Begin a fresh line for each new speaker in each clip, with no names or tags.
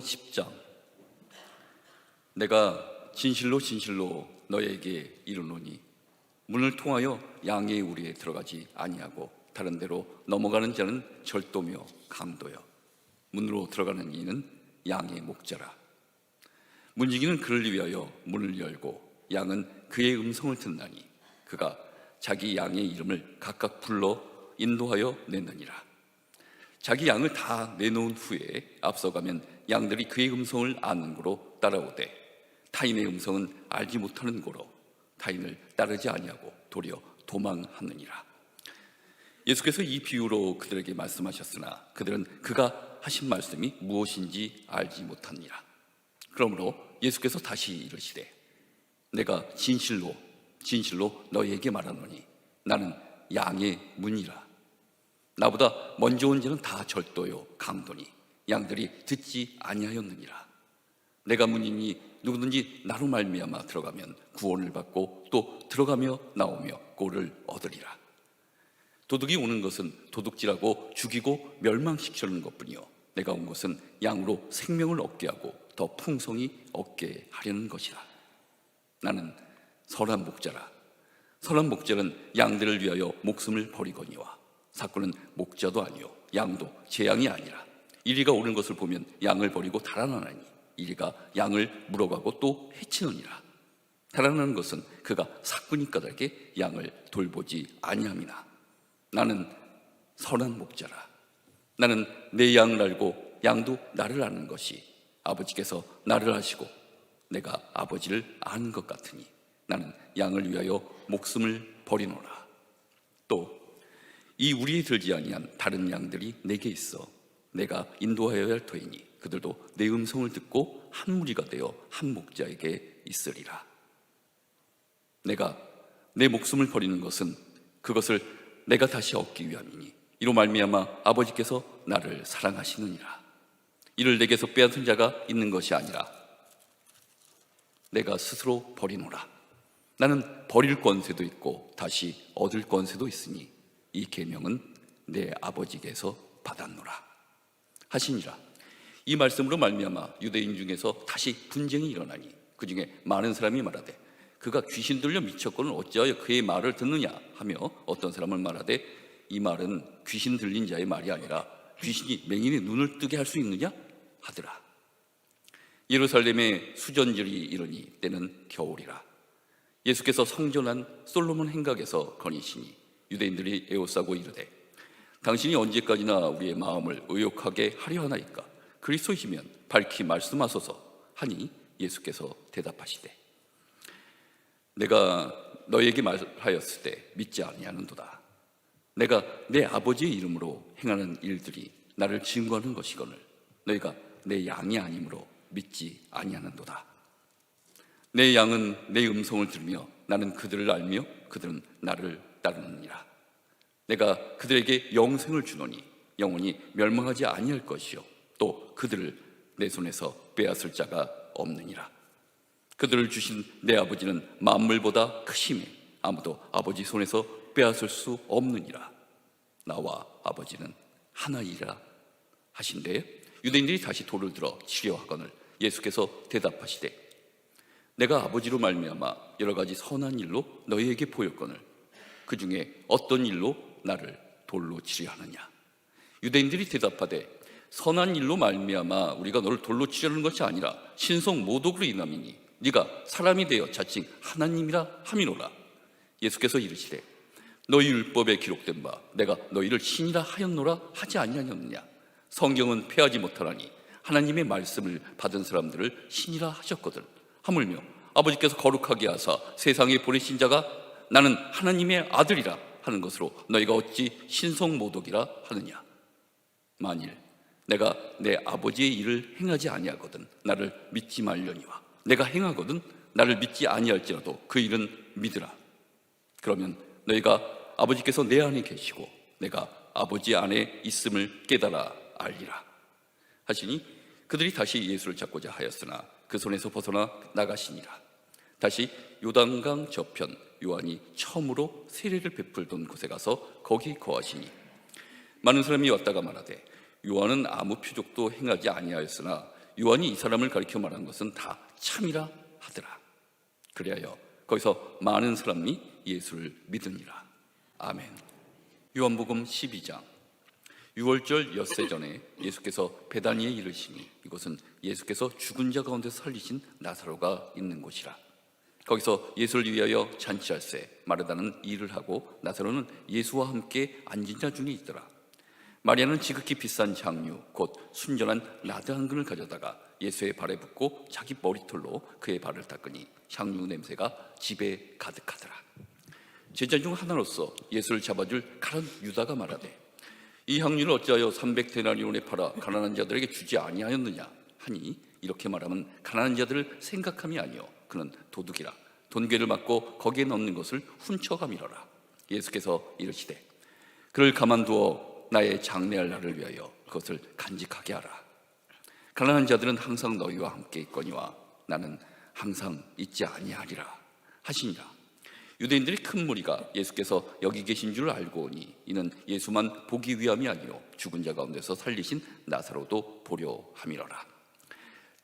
10장. 내가 진실로 진실로 너에게 이르노니 문을 통하여 양의 우리에 들어가지 아니하고 다른 데로 넘어가는 자는 절도며 강도여 문으로 들어가는 이는 양의 목자라. 문지기는 그를 위하여 문을 열고 양은 그의 음성을 듣나니 그가 자기 양의 이름을 각각 불러 인도하여 내느니라. 자기 양을 다 내놓은 후에 앞서가면 양들이 그의 음성을 아는 고로 따라오되 타인의 음성은 알지 못하는 고로 타인을 따르지 아니하고 도리어 도망하느니라. 예수께서 이 비유로 그들에게 말씀하셨으나 그들은 그가 하신 말씀이 무엇인지 알지 못하니라. 그러므로 예수께서 다시 이르시되 내가 진실로 진실로 너희에게 말하노니 나는 양의 문이라. 나보다 먼저 온 자는 다 절도요 강도니 양들이 듣지 아니하였느니라. 내가 문이니 누구든지 나로 말미암아 들어가면 구원을 받고 또 들어가며 나오며 꼴을 얻으리라. 도둑이 오는 것은 도둑질하고 죽이고 멸망시키려는 것뿐이요 내가 온 것은 양으로 생명을 얻게 하고 더 풍성히 얻게 하려는 것이라. 나는 선한 목자라. 선한 목자는 양들을 위하여 목숨을 버리거니와 사꾼은 목자도 아니요 양도 제 양이 아니라 이리가 오는 것을 보면 양을 버리고 달아나나니 이리가 양을 물어가고 또 해치느니라. 달아나는 것은 그가 사꾼이 까닭에 양을 돌보지 아니함이나 나는 선한 목자라. 나는 내 양을 알고 양도 나를 아는 것이 아버지께서 나를 아시고 내가 아버지를 아는 것 같으니 나는 양을 위하여 목숨을 버리노라. 또 이 우리에 들지 아니한 다른 양들이 내게 있어 내가 인도하여야 할 터이니 그들도 내 음성을 듣고 한 무리가 되어 한 목자에게 있으리라. 내가 내 목숨을 버리는 것은 그것을 내가 다시 얻기 위함이니 이로 말미암아 아버지께서 나를 사랑하시느니라. 이를 내게서 빼앗은 자가 있는 것이 아니라 내가 스스로 버리노라. 나는 버릴 권세도 있고 다시 얻을 권세도 있으니 이 계명은 내 아버지께서 받았노라 하시니라. 이 말씀으로 말미암아 유대인 중에서 다시 분쟁이 일어나니 그 중에 많은 사람이 말하되 그가 귀신 들려 미쳤거늘 어찌하여 그의 말을 듣느냐 하며 어떤 사람은 말하되 이 말은 귀신 들린 자의 말이 아니라 귀신이 맹인의 눈을 뜨게 할 수 있느냐 하더라. 예루살렘에 수전절이 이르니 때는 겨울이라. 예수께서 성전한 솔로몬 행각에서 거니시니 유대인들이 에워싸고 이르되 당신이 언제까지나 우리의 마음을 의욕하게 하려 하나이까? 그리스도이시면 밝히 말씀하소서 하니 예수께서 대답하시되 내가 너에게 말하였을 때 믿지 아니하는도다. 내가 내 아버지의 이름으로 행하는 일들이 나를 증거하는 것이거늘 너희가 내 양이 아니므로 믿지 아니하는도다. 내 양은 내 음성을 들으며 나는 그들을 알며 그들은 나를 따르느니라. 내가 그들에게 영생을 주노니 영원히 멸망하지 아니할 것이요 또 그들을 내 손에서 빼앗을 자가 없느니라. 그들을 주신 내 아버지는 만물보다 크심에 아무도 아버지 손에서 빼앗을 수 없느니라. 나와 아버지는 하나이라 하신대 유대인들이 다시 돌을 들어 치려 하거늘 예수께서 대답하시되 내가 아버지로 말미암아 여러 가지 선한 일로 너희에게 보였거늘 그 중에 어떤 일로 나를 돌로 치려 하느냐. 유대인들이 대답하되 선한 일로 말미암아 우리가 너를 돌로 치려는 것이 아니라 신성 모독으로 인함이니 네가 사람이 되어 자칭 하나님이라 함이노라. 예수께서 이르시되 너희 율법에 기록된 바 내가 너희를 신이라 하였노라 하지 아니하였느냐. 성경은 폐하지 못하나니 하나님의 말씀을 받은 사람들을 신이라 하셨거든. 하물며 아버지께서 거룩하게 하사 세상에 보내신 자가 나는 하나님의 아들이라 하는 것으로 너희가 어찌 신성 모독이라 하느냐. 만일 내가 내 아버지의 일을 행하지 아니하거든 나를 믿지 말려니와 내가 행하거든 나를 믿지 아니할지라도 그 일은 믿으라. 그러면 너희가 아버지께서 내 안에 계시고 내가 아버지 안에 있음을 깨달아 알리라 하시니 그들이 다시 예수를 잡고자 하였으나 그 손에서 벗어나 나가시니라. 다시 요단강 저편 요한이 처음으로 세례를 베풀던 곳에 가서 거기 거하시니 많은 사람이 왔다가 말하되 요한은 아무 표적도 행하지 아니하였으나 요한이 이 사람을 가리켜 말한 것은 다 참이라 하더라. 그리하여 거기서 많은 사람이 예수를 믿으니라. 아멘. 요한복음 12장. 6월절 엿새 전에 예수께서 베다니에 이르시니 이곳은 예수께서 죽은 자 가운데서 살리신 나사로가 있는 곳이라. 거기서 예수를 위하여 잔치할세 마르다는 일을 하고 나사로는 예수와 함께 앉은 자 중에 있더라. 마리아는 지극히 비싼 향유 곧 순전한 나드 한 근을 가져다가 예수의 발에 붓고 자기 머리털로 그의 발을 닦으니 향유 냄새가 집에 가득하더라. 제자 중 하나로서 예수를 잡아줄 가룟 유다가 말하되 이 향유를 어찌하여 300데나리온에 팔아 가난한 자들에게 주지 아니하였느냐 하니 이렇게 말하면 가난한 자들을 생각함이 아니요 그는 도둑이라 돈괴를 맞고 거기에 넣는 것을 훔쳐감이러라. 예수께서 이르시되 그를 가만두어 나의 장례할 날을 위하여 그것을 간직하게 하라. 가난한 자들은 항상 너희와 함께 있거니와 나는 항상 있지 아니하리라 하시니라. 유대인들이 큰 무리가 예수께서 여기 계신 줄 알고 오니 이는 예수만 보기 위함이 아니요 죽은 자 가운데서 살리신 나사로도 보려 함이러라.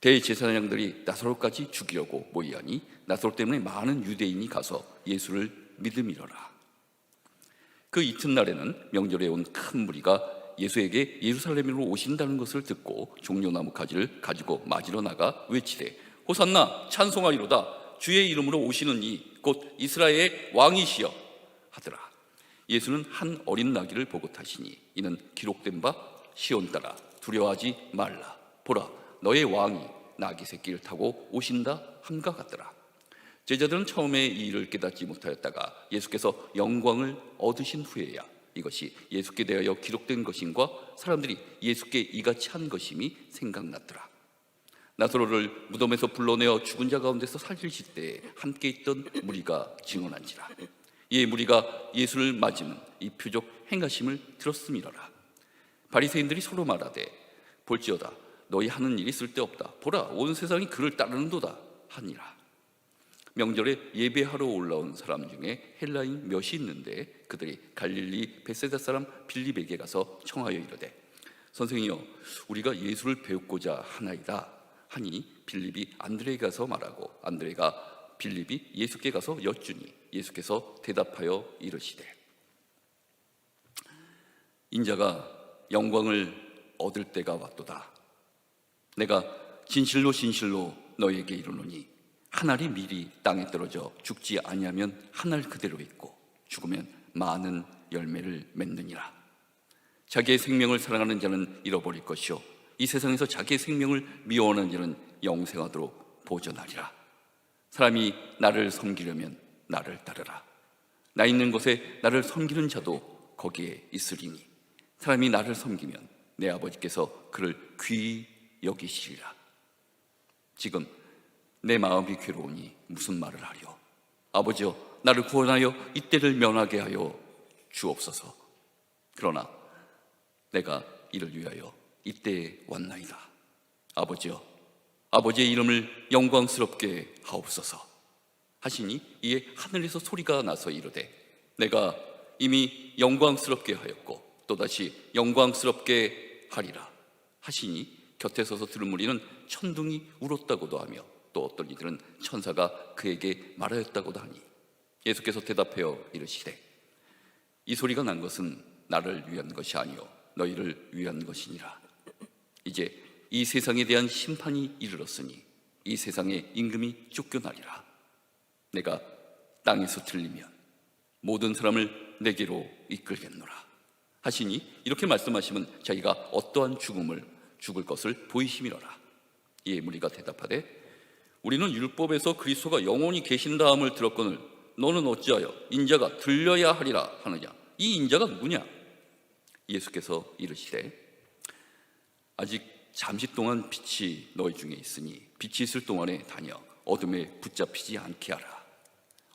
대제사장들이 나사로까지 죽이려고 모이하니 나사로 때문에 많은 유대인이 가서 예수를 믿음이러라. 그 이튿날에는 명절에 온 큰 무리가 예수에게 예루살렘으로 오신다는 것을 듣고 종려나무 가지를 가지고 맞으러 나가 외치되 호산나 찬송하리로다 주의 이름으로 오시는 이 곧 이스라엘의 왕이시여 하더라. 예수는 한 어린 나귀를 보고 타시니 이는 기록된 바 시온 따라 두려워하지 말라 보라 너의 왕이 나귀 새끼를 타고 오신다 함과 같더라. 제자들은 처음에 이 일을 깨닫지 못하였다가 예수께서 영광을 얻으신 후에야 이것이 예수께 대하여 기록된 것임과 사람들이 예수께 이같이 한 것임이 생각났더라. 나사로를 무덤에서 불러내어 죽은 자 가운데서 살리실 때에 함께 있던 무리가 증언한지라. 이에 무리가 예수를 맞으면 이 표적 행하심을 들었음이러라. 바리새인들이 서로 말하되 볼지어다 너희 하는 일이 쓸데없다 보라 온 세상이 그를 따르는도다 하니라. 명절에 예배하러 올라온 사람 중에 헬라인 몇이 있는데 그들이 갈릴리 벳세다 사람 빌립에게 가서 청하여 이르되 선생이여 우리가 예수를 배우고자 하나이다 하니 빌립이 안드레에게 가서 말하고 안드레가 빌립이 예수께 가서 여쭈니 예수께서 대답하여 이르시되 인자가 영광을 얻을 때가 왔도다. 내가 진실로 진실로 너희에게 이르노니 한 알이 미리 땅에 떨어져 죽지 아니하면 한 알 그대로 있고 죽으면 많은 열매를 맺느니라. 자기의 생명을 사랑하는 자는 잃어버릴 것이요 이 세상에서 자기의 생명을 미워하는 자는 영생하도록 보존하리라. 사람이 나를 섬기려면 나를 따르라. 나 있는 곳에 나를 섬기는 자도 거기에 있으리니 사람이 나를 섬기면 내 아버지께서 그를 귀히 여기시리라. 지금 내 마음이 괴로우니 무슨 말을 하려. 아버지여 나를 구원하여 이때를 면하게 하여 주옵소서. 그러나 내가 이를 위하여 이때에 왔나이다. 아버지여 아버지의 이름을 영광스럽게 하옵소서 하시니 이에 하늘에서 소리가 나서 이르되 내가 이미 영광스럽게 하였고 또다시 영광스럽게 하리라 하시니 곁에 서서 들은 무리는 천둥이 울었다고도 하며 또 어떤 이들은 천사가 그에게 말하였다고도 하니 예수께서 대답하여 이르시되 이 소리가 난 것은 나를 위한 것이 아니요 너희를 위한 것이니라. 이제 이 세상에 대한 심판이 이르렀으니 이 세상의 임금이 쫓겨나리라. 내가 땅에서 들리면 모든 사람을 내게로 이끌겠노라 하시니 이렇게 말씀하시면 자기가 어떠한 죽음을 죽을 것을 보이심이로라. 이에 무리가 대답하되 우리는 율법에서 그리스도가 영원히 계신다함을 들었거늘 너는 어찌하여 인자가 들려야 하리라 하느냐. 이 인자가 누구냐? 예수께서 이르시되 아직 잠시 동안 빛이 너희 중에 있으니 빛이 있을 동안에 다녀 어둠에 붙잡히지 않게 하라.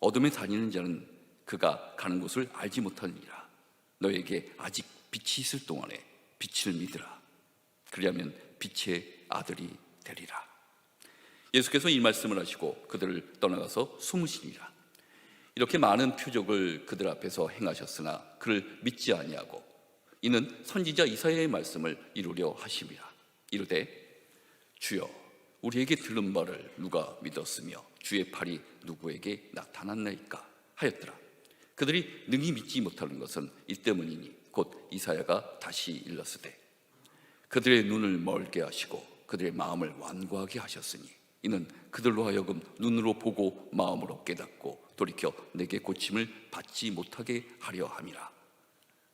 어둠에 다니는 자는 그가 가는 곳을 알지 못하느니라. 너에게 아직 빛이 있을 동안에 빛을 믿으라. 그리하면 빛의 아들이 되리라. 예수께서 이 말씀을 하시고 그들을 떠나가서 숨으시니라. 이렇게 많은 표적을 그들 앞에서 행하셨으나 그를 믿지 아니하고 이는 선지자 이사야의 말씀을 이루려 하심이라. 이르되 주여 우리에게 들은 바를 누가 믿었으며 주의 팔이 누구에게 나타났나이까 하였더라. 그들이 능히 믿지 못하는 것은 이 때문이니 곧 이사야가 다시 일렀으되 그들의 눈을 멀게 하시고 그들의 마음을 완고하게 하셨으니 이는 그들로 하여금 눈으로 보고 마음으로 깨닫고 돌이켜 내게 고침을 받지 못하게 하려 함이라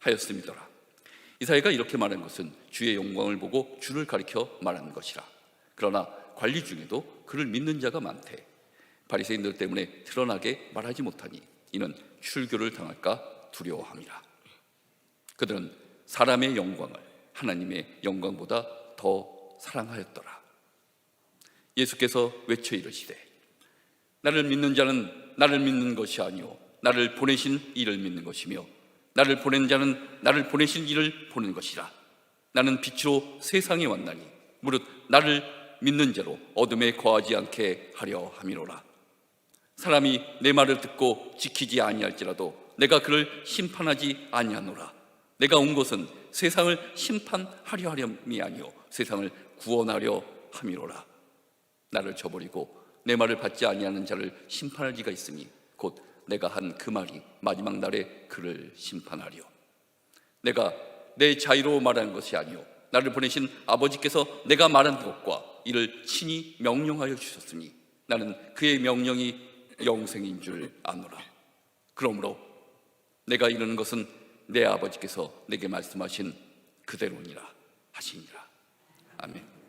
하였음이더라. 이사야가 이렇게 말한 것은 주의 영광을 보고 주를 가리켜 말한 것이라. 그러나 관리 중에도 그를 믿는 자가 많되 바리새인들 때문에 드러나게 말하지 못하니 이는 출교를 당할까 두려워함이라. 그들은 사람의 영광을 하나님의 영광보다 더 사랑하였더라. 예수께서 외쳐 이르시되 나를 믿는 자는 나를 믿는 것이 아니요 나를 보내신 이를 믿는 것이며 나를 보낸 자는 나를 보내신 이를 보는 것이라. 나는 빛으로 세상에 왔나니 무릇 나를 믿는 자로 어둠에 거하지 않게 하려 함이로라. 사람이 내 말을 듣고 지키지 아니할지라도 내가 그를 심판하지 아니하노라. 내가 온 것은 세상을 심판하려 함이 아니요 세상을 구원하려 함이로라. 나를 저버리고 내 말을 받지 아니하는 자를 심판할 이가 있으니 곧 내가 한 그 말이 마지막 날에 그를 심판하리요. 내가 내 자유로 말하는 것이 아니요 나를 보내신 아버지께서 내가 말한 것과 이를 친히 명령하여 주셨으니 나는 그의 명령이 영생인 줄 아노라. 그러므로 내가 이르는 것은 내 아버지께서 내게 말씀하신 그대로니라 하시니라. 아멘.